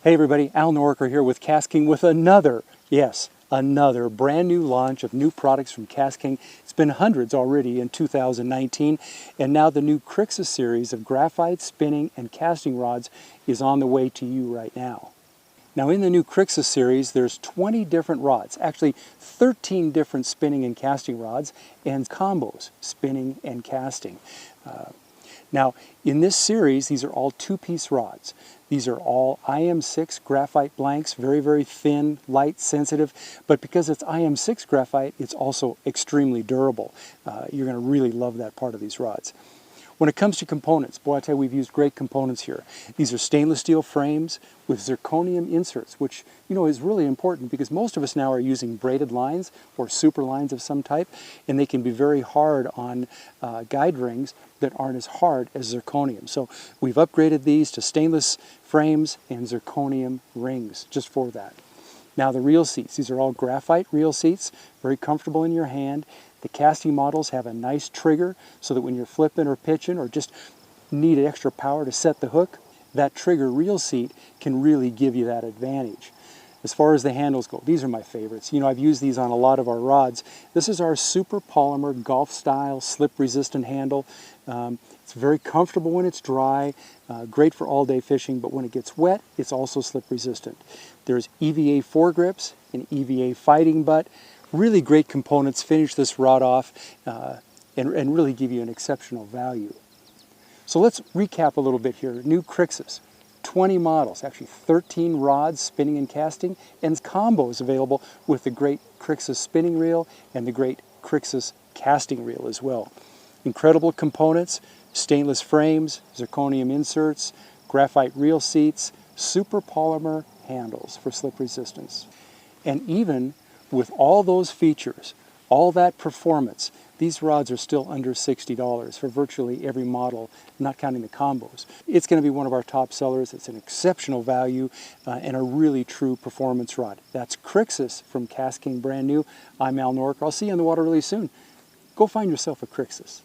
Hey everybody, Al Norker here with KastKing with another brand new launch of new products from KastKing. It's been hundreds already in 2019, and now the new Crixus series of graphite, spinning, and casting rods is on the way to you right now. Now in the new Crixus series, there's 20 different rods, actually 13 different spinning and casting rods, and combos, spinning and casting. Now, in this series, these are all two-piece rods. These are all IM6 graphite blanks, very, very thin, light, sensitive, but because it's IM6 graphite, it's also extremely durable. You're going to really love that part of these rods. When it comes to components, boy, I tell you, we've used great components here. These are stainless steel frames with zirconium inserts, which, you know, is really important because most of us now are using braided lines or super lines of some type, and they can be very hard on guide rings that aren't as hard as zirconium. So we've upgraded these to stainless frames and zirconium rings just for that. Now the reel seats, these are all graphite reel seats, very comfortable in your hand. The casting models have a nice trigger so that when you're flipping or pitching or just need extra power to set the hook, that trigger reel seat can really give you that advantage. As far as the handles go, these are my favorites. You know, I've used these on a lot of our rods. This is our super polymer golf style slip resistant handle. It's very comfortable when it's dry, great for all day fishing, but when it gets wet, it's also slip resistant. There's EVA foregrips and EVA fighting butt. Really great components, finish this rod off and really give you an exceptional value. So let's recap a little bit here. New Crixus, 20 models, actually 13 rods, spinning and casting, and combos available with the great Crixus spinning reel and the great Crixus casting reel as well. Incredible components, stainless frames, zirconium inserts, graphite reel seats, super polymer handles for slip resistance. And even with all those features, all that performance, these rods are still under $60 for virtually every model, not counting the combos. It's going to be one of our top sellers. It's an exceptional value and a really true performance rod. That's Crixus from KastKing brand new. I'm Al Norker. I'll see you on the water really soon. Go find yourself a Crixus.